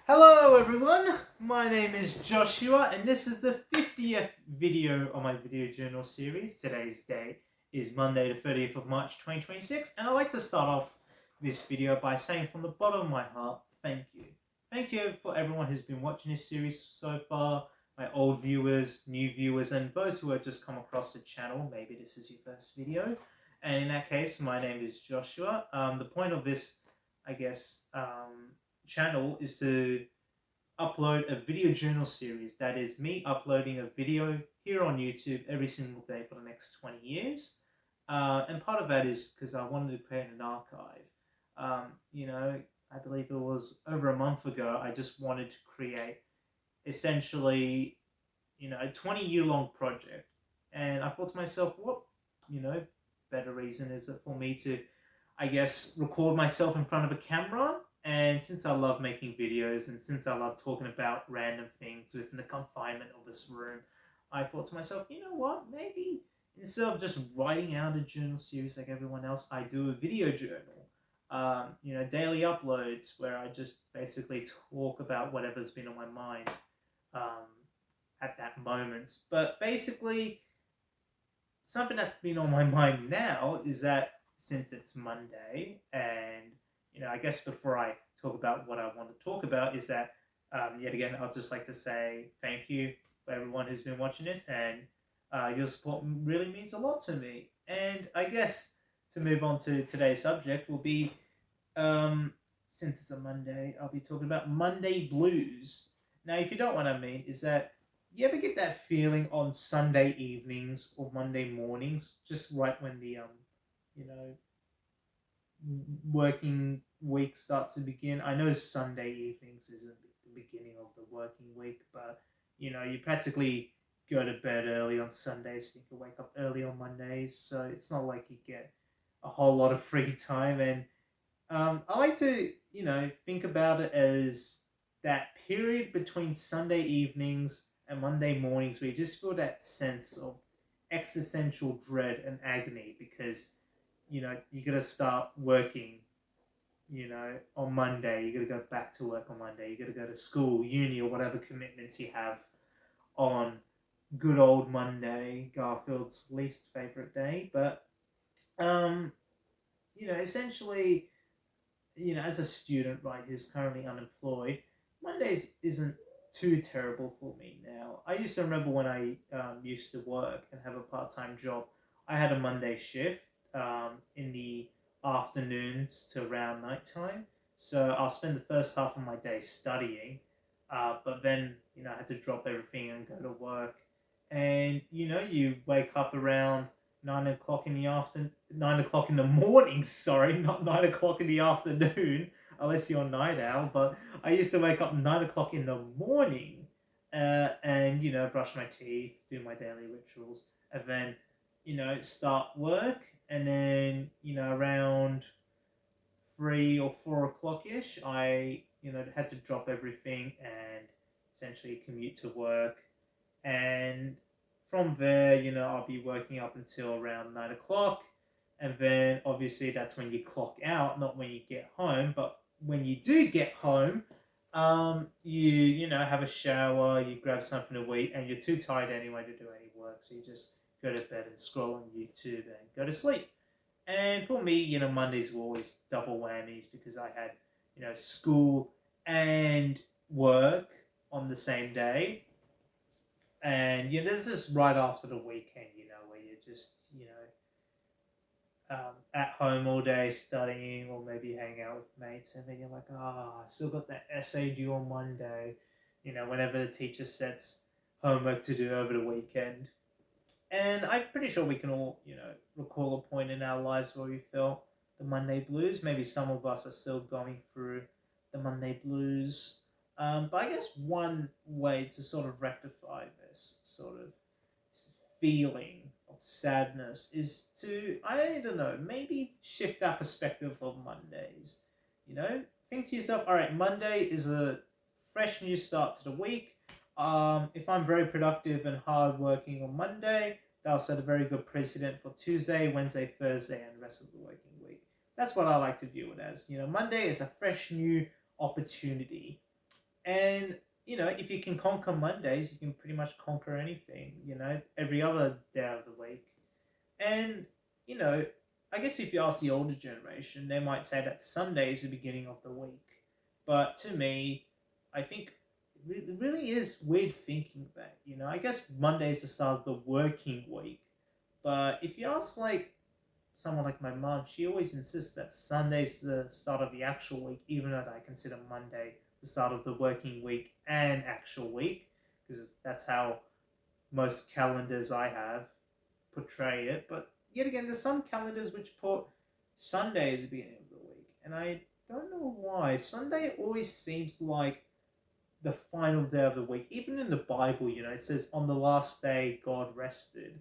Hello everyone, my name is Joshua and this is the 50th video on my video journal series. Today's date is Monday the 30th of March 2026 and I'd like to start off this video by saying from the bottom of my heart, thank you. Thank you for everyone who's been watching this series so far, my old viewers, new viewers, and those who have just come across the channel. Maybe this is your first video. And in that case, my name is Joshua. The point of this, I guess, channel is to upload a video journal series. That is me uploading a video here on YouTube every single day for the next 20 years. And part of that is because I wanted to create an archive. I believe it was over a month ago, I just wanted to create essentially, a 20-year long project. And I thought to myself, what, better reason is it for me to, I guess, record myself in front of a camera? And since I love making videos and since I love talking about random things within the confinement of this room, I thought to myself, you know what, maybe instead of just writing out a journal series like everyone else, I do a video journal. Daily uploads where I just basically talk about whatever's been on my mind at that moment. But basically, something that's been on my mind now is that since it's Monday, and I guess before I talk about what I want to talk about, is that yet again, I'd just like to say thank you for everyone who's been watching this, and your support really means a lot to me. And I guess to move on to today's subject will be, since it's a Monday, I'll be talking about Monday blues. Now, if you don't know what I mean, is that you ever get that feeling on Sunday evenings or Monday mornings, just right when the you know, working week starts to begin? I know Sunday evenings isn't the beginning of the working week, but you practically go to bed early on Sundays, so you can wake up early on Mondays. So it's not like you get a whole lot of free time. And I like to, think about it as that period between Sunday evenings and Monday mornings where you just feel that sense of existential dread and agony because, you got to start working, on Monday. You got to go back to work on Monday. You got to go to school, uni, or whatever commitments you have on good old Monday, Garfield's least favorite day. But, essentially, as a student, right, who's currently unemployed, Mondays isn't too terrible for me now. I used to remember when I used to work and have a part-time job, I had a Monday shift in the afternoons to around nighttime. So I'll spend the first half of my day studying, but then, I had to drop everything and go to work. And, you wake up around 9 o'clock in the 9 o'clock in the morning, sorry, not 9 o'clock in the afternoon, unless you're a night owl. But I used to wake up 9 o'clock in the morning, and brush my teeth, do my daily rituals, and then start work. And then around 3 or 4 o'clock ish, I had to drop everything and essentially commute to work. And from there, I'll be working up until around 9 o'clock. And then obviously that's when you clock out, not when you get home. But when you do get home, you have a shower, you grab something to eat, and you're too tired anyway to do any work. So you just go to bed and scroll on YouTube and go to sleep. And for me, Mondays were always double whammies because I had, school and work on the same day. And this is right after the weekend, where you're just at home all day studying or maybe hanging out with mates, and then you're like, I still got that essay due on Monday. Whenever the teacher sets homework to do over the weekend. And I'm pretty sure we can all, recall a point in our lives where we felt the Monday blues. Maybe some of us are still going through the Monday blues. But I guess one way to sort of rectify this sort of feeling of sadness is to, I don't know, maybe shift our perspective of Mondays. Think to yourself, all right, Monday is a fresh new start to the week. If I'm very productive and hardworking on Monday, that'll set a very good precedent for Tuesday, Wednesday, Thursday, and the rest of the working week. That's what I like to view it as. Monday is a fresh new opportunity And, if you can conquer Mondays, you can pretty much conquer anything, every other day of the week. And, you know, I guess if you ask the older generation, they might say that Sunday is the beginning of the week. But to me, I think it really is weird thinking that, I guess Monday is the start of the working week. But if you ask, like, someone like my mom, she always insists that Sunday's the start of the actual week, even though I consider Monday the start of the working week and actual week, because that's how most calendars I have portray it. But yet again, there's some calendars which put Sunday as the beginning of the week, and I don't know why. Sunday always seems like the final day of the week. Even in the Bible, it says on the last day God rested,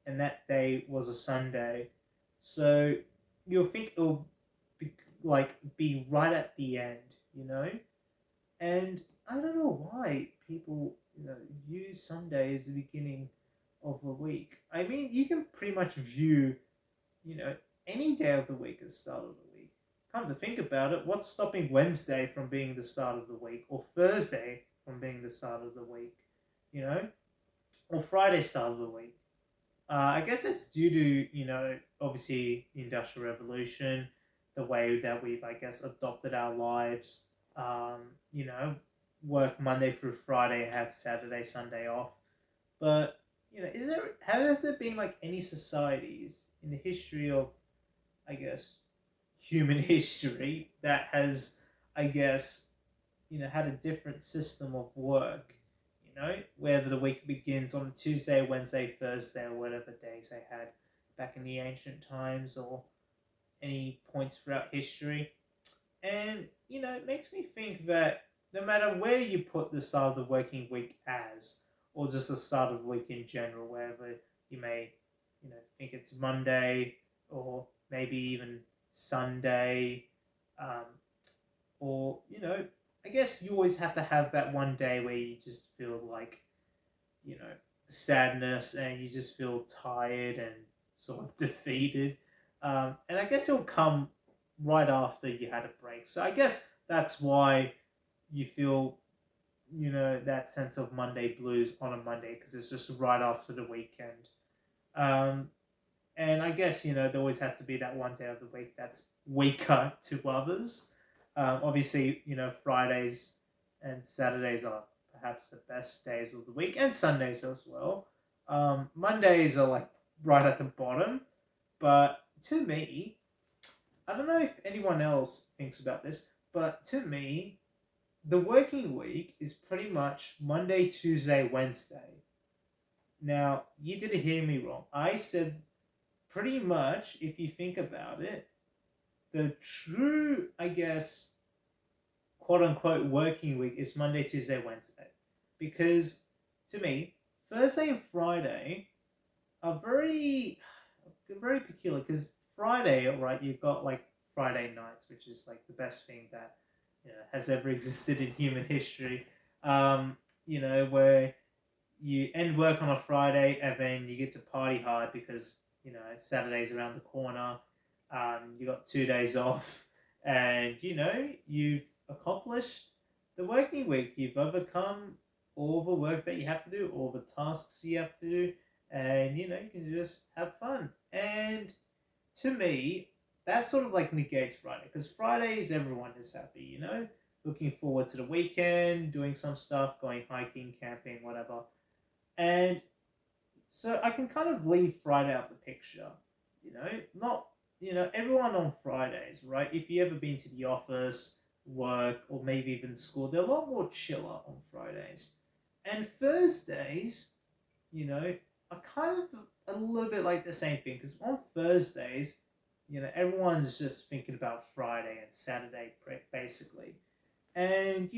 and that day was a Sunday. So you'll think it'll be be right at the end. And I don't know why people use Sunday as the beginning of the week. I mean, you can pretty much view you know any day of the week as the start of the week. Come to think about it, what's stopping Wednesday from being the start of the week, or Thursday from being the start of the week? You know, or Friday start of the week? I guess it's due to, obviously the Industrial Revolution, the way that we've, I guess, adopted our lives. Um, you know, work Monday through Friday, have Saturday, Sunday off. But, has there been like any societies in the history of, I guess, human history that has, I guess, had a different system of work, whether the week begins on Tuesday, Wednesday, Thursday, or whatever days they had back in the ancient times, or any points throughout history. And, it makes me think that no matter where you put the start of the working week as, or just the start of the week in general, wherever you may, think it's Monday, or maybe even Sunday, um, or, I guess you always have to have that one day where you just feel like, you know, sadness, and you just feel tired and sort of defeated. And I guess it'll come right after you had a break. So I guess that's why you feel, that sense of Monday blues on a Monday, because it's just right after the weekend. Um, and I guess, there always has to be that one day of the week that's weaker to others. Obviously, Fridays and Saturdays are perhaps the best days of the week, and Sundays as well. Mondays are like right at the bottom, but to me, I don't know if anyone else thinks about this, but to me, the working week is pretty much Monday, Tuesday, Wednesday. Now, you didn't hear me wrong. I said pretty much, if you think about it, the true, I guess, quote unquote working week is Monday, Tuesday, Wednesday. Because to me, Thursday and Friday are very peculiar, because Friday, right, you've got like Friday nights, which is like the best thing that has ever existed in human history. Where you end work on a Friday and then you get to party hard because Saturday's around the corner. You got 2 days off, and you've accomplished the working week. You've overcome all the work that you have to do, all the tasks you have to do, and you can just have fun. And to me, that sort of like negates Friday, because Fridays everyone is happy, looking forward to the weekend, doing some stuff, going hiking, camping, whatever. And so I can kind of leave Friday out the picture, not, everyone on Fridays, right? If you ever been to the office, work, or maybe even school, they're a lot more chiller on Fridays. And Thursdays, are kind of a little bit like the same thing, because on Thursdays, everyone's just thinking about Friday and Saturday, basically. And,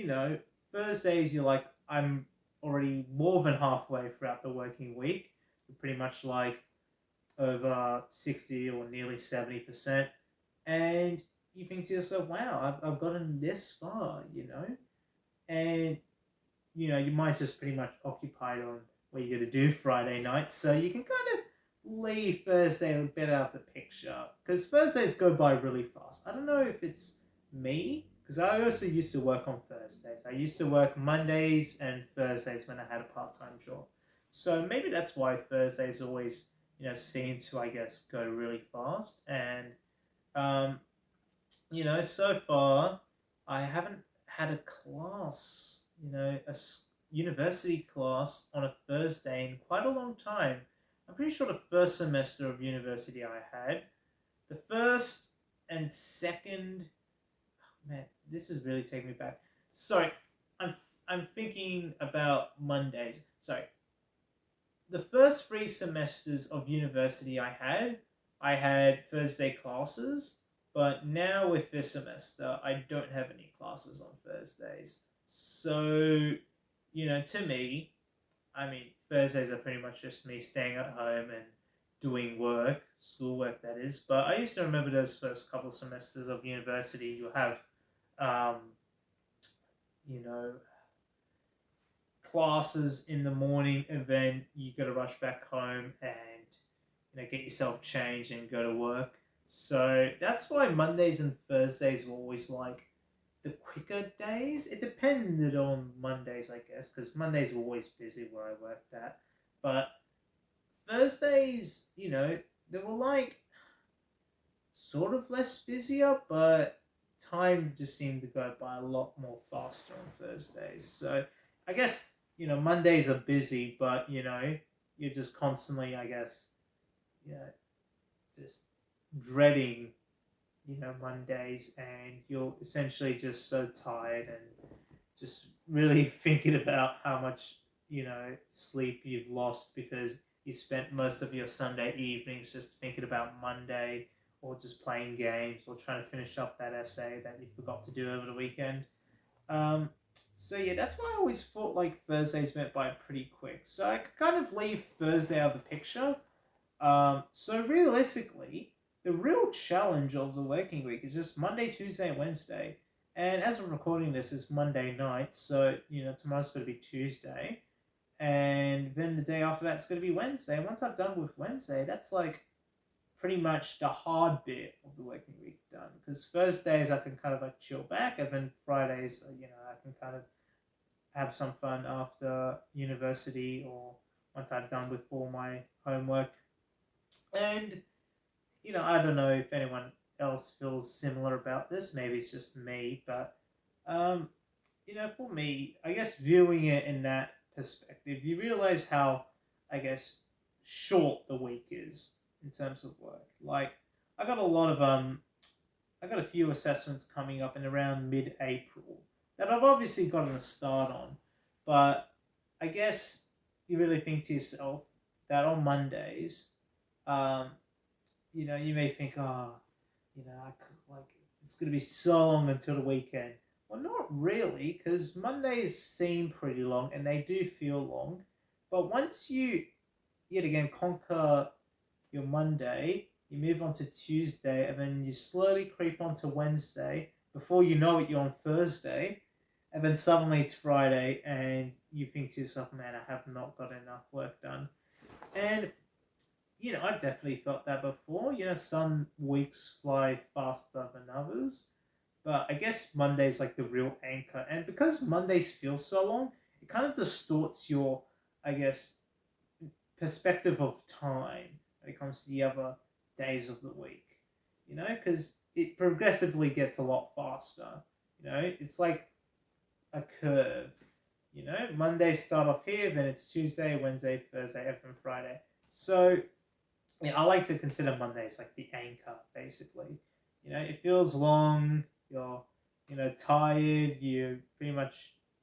Thursdays, you're like, I'm already more than halfway throughout the working week. Pretty much like over 60 or nearly 70%. And you think to yourself, wow, I've gotten this far, And, your mind's just pretty much occupied on what you're going to do Friday night. So you can kind of leave Thursday a bit out of the picture, because Thursdays go by really fast. I don't know if it's me, because I also used to work on Thursdays. I used to work Mondays and Thursdays when I had a part-time job. So maybe that's why Thursdays always, seem to, I guess, go really fast. And um, so far, I haven't had a class, university class on a Thursday in quite a long time. I'm pretty sure the first semester of university I had, the first and second, man, this is really taking me back. Sorry, I'm I'm thinking about Mondays. Sorry, the first 3 semesters of university I had Thursday classes, but now with this semester, I don't have any classes on Thursdays. So, to me, I mean, Thursdays are pretty much just me staying at home and doing work, schoolwork that is. But I used to remember those first couple of semesters of university, you have, um, you know, classes in the morning, and then you got to rush back home and get yourself changed and go to work. So that's why Mondays and Thursdays were always like the quicker days. It depended on Mondays, I guess, because Mondays were always busy where I worked at. But Thursdays, they were like sort of less busier, but time just seemed to go by a lot more faster on Thursdays. So I guess, Mondays are busy, but, you're just constantly, I guess, you know, just dreading, Mondays, and you're essentially just so tired and just really thinking about how much, sleep you've lost because you spent most of your Sunday evenings just thinking about Monday or just playing games or trying to finish up that essay that you forgot to do over the weekend. Um, so yeah, that's why I always thought like Thursdays went by pretty quick. So I could kind of leave Thursday out of the picture. So realistically, the real challenge of the working week is just Monday, Tuesday, and Wednesday. And as I'm recording this, it's Monday night, so tomorrow's going to be Tuesday, and then the day after that's going to be Wednesday. And once I've done with Wednesday, that's like pretty much the hard bit of the working week done. Because Thursdays I can kind of like chill back, and then Fridays, I can kind of have some fun after university or once I've done with all my homework. And I don't know if anyone else feels similar about this. Maybe it's just me, but um, for me, I guess viewing it in that perspective, you realize how, I guess, short the week is in terms of work. Like, I got a lot of I got a few assessments coming up in around mid-April that I've obviously gotten a start on, but I guess you really think to yourself that on Mondays, um, you may think, oh, I could, like it's gonna be so long until the weekend. Well, not really, because Mondays seem pretty long and they do feel long. But once you yet again conquer your Monday, you move on to Tuesday, and then you slowly creep onto Wednesday. Before you know it, you're on Thursday, and then suddenly it's Friday, and you think to yourself, "Man, I have not got enough work done." And I've definitely felt that before. Some weeks fly faster than others. But I guess Monday's like the real anchor. And because Mondays feel so long, it kind of distorts your, I guess, perspective of time when it comes to the other days of the week. Because it progressively gets a lot faster. It's like a curve. Mondays start off here, then it's Tuesday, Wednesday, Thursday, and Friday. So yeah, I like to consider Mondays like the anchor, basically. It feels long. You're, tired. You pretty much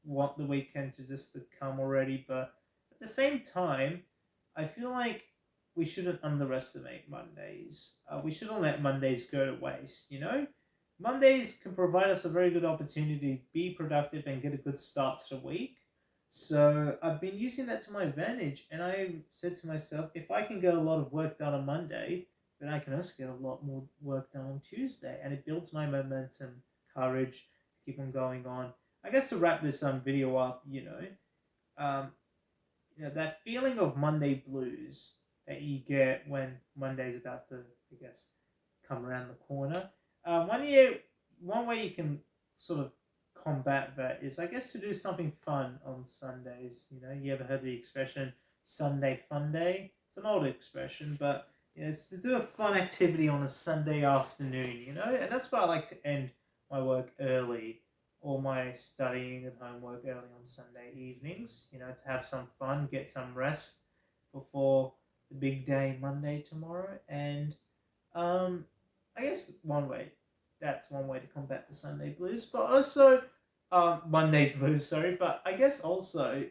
want the weekend to come already. But at the same time, I feel like we shouldn't underestimate Mondays. We shouldn't let Mondays go to waste. Mondays can provide us a very good opportunity to be productive and get a good start to the week. So I've been using that to my advantage, and I said to myself, if I can get a lot of work done on Monday, then I can also get a lot more work done on Tuesday, and it builds my momentum, courage to keep on going on. I guess to wrap this video up, um, that feeling of Monday blues that you get when Monday's about to, I guess, come around the corner. One way you can sort of combat that is, I guess, to do something fun on Sundays. You know, you ever heard the expression Sunday Fun Day? It's an old expression, but it's to do a fun activity on a Sunday afternoon, and that's why I like to end my work early or my studying and homework early on Sunday evenings, to have some fun, get some rest before the big day Monday tomorrow. And I guess that's one way to combat the Sunday blues, but also Monday blues, sorry. But I guess also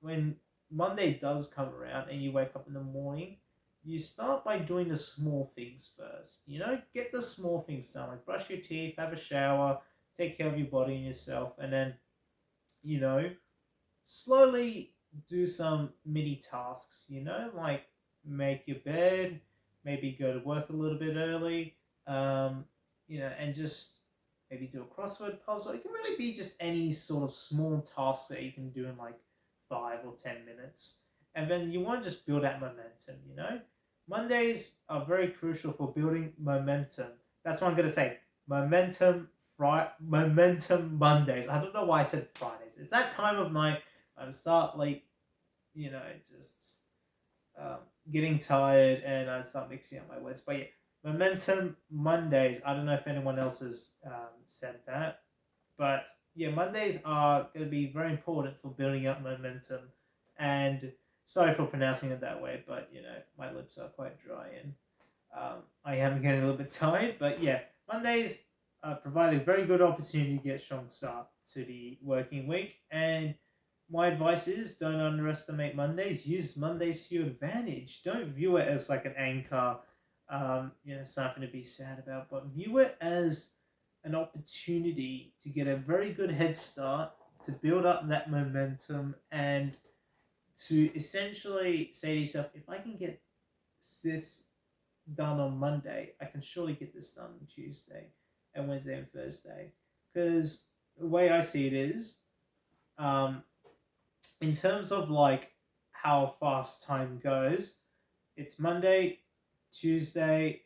when Monday does come around and you wake up in the morning, you start by doing the small things first. Get the small things done, like brush your teeth, have a shower, take care of your body and yourself, and then, you know, slowly do some mini tasks, like make your bed, maybe go to work a little bit early, and just maybe do a crossword puzzle. It can really be just any sort of small task that you can do in like 5 or 10 minutes. And then you want to just build that momentum. Mondays are very crucial for building momentum. That's what I'm going to say. Momentum Mondays. I don't know why I said Fridays. It's that time of night. I start like, just getting tired, and I start mixing up my words. But yeah, Momentum Mondays. I don't know if anyone else has said that, but yeah, Mondays are going to be very important for building up momentum. And sorry for pronouncing it that way, but my lips are quite dry, and I am getting a little bit tired. But yeah, Mondays provide a very good opportunity to get a strong start to the working week. And my advice is, don't underestimate Mondays. Use Mondays to your advantage. Don't view it as like an anchor, something to be sad about, but view it as an opportunity to get a very good head start, to build up that momentum, and to essentially say to yourself, if I can get this done on Monday, I can surely get this done on Tuesday and Wednesday and Thursday. Because the way I see it is, in terms of like how fast time goes, it's Monday, Tuesday,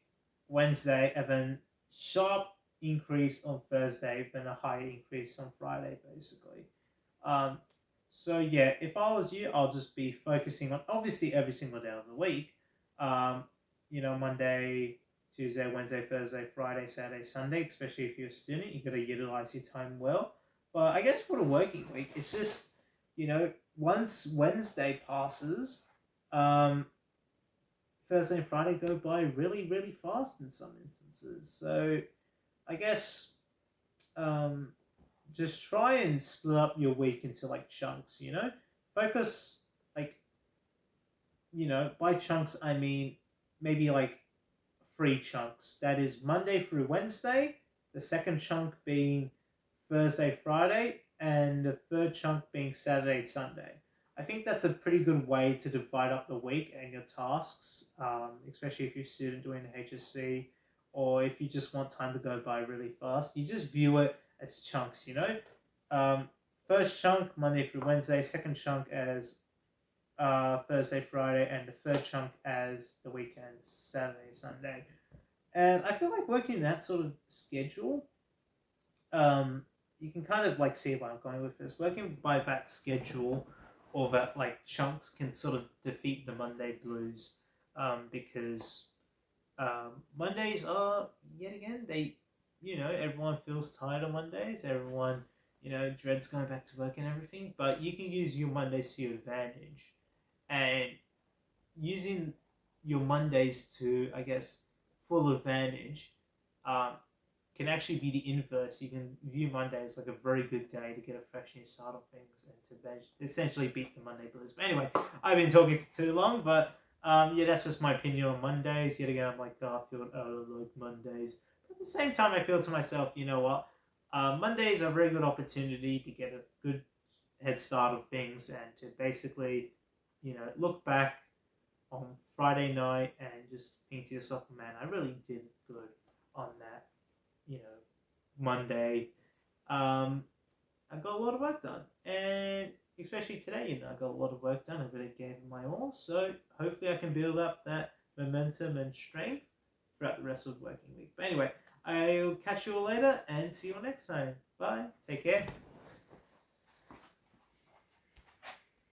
Wednesday, and then sharp increase on Thursday, then a high increase on Friday, basically. So yeah, if I was you, I'll just be focusing on obviously every single day of the week. Monday, Tuesday, Wednesday, Thursday, Friday, Saturday, Sunday. Especially if you're a student, you got to utilize your time well. But I guess for the working week, it's just once Wednesday passes, Thursday and Friday go by really, really fast in some instances. So I guess just try and split up your week into like chunks, focus like, by chunks, I mean maybe like 3 chunks. That is Monday through Wednesday, the second chunk being Thursday, Friday, and the third chunk being Saturday, Sunday. I think that's a pretty good way to divide up the week and your tasks, especially if you're a student doing the HSC, or if you just want time to go by really fast. You just view it as chunks, First chunk, Monday through Wednesday, second chunk as Thursday, Friday, and the third chunk as the weekend, Saturday, Sunday. And I feel like working that sort of schedule, you can kind of like see where I'm going with this. Working by that schedule or that like chunks can sort of defeat the Monday blues, because Mondays are, yet again, everyone feels tired on Mondays. Everyone, dreads going back to work and everything. But you can use your Mondays to your advantage, and using your Mondays to, I guess, full advantage, can actually be the inverse. You can view Monday as like a very good day to get a fresh new start on things and to essentially beat the Monday blues. But anyway, I've been talking for too long, but yeah, that's just my opinion on Mondays. Yet again, I'm like, I feel like Mondays. But at the same time, I feel to myself, you know what? Mondays are a very good opportunity to get a good head start of things and to basically, look back on Friday night and just think to yourself, man, I really did good on that, Monday. I got a lot of work done, and especially today, I got a lot of work done. I really gave it my all, so hopefully I can build up that momentum and strength throughout the rest of the working week. But anyway, I'll catch you all later and see you all next time. Bye. Take care.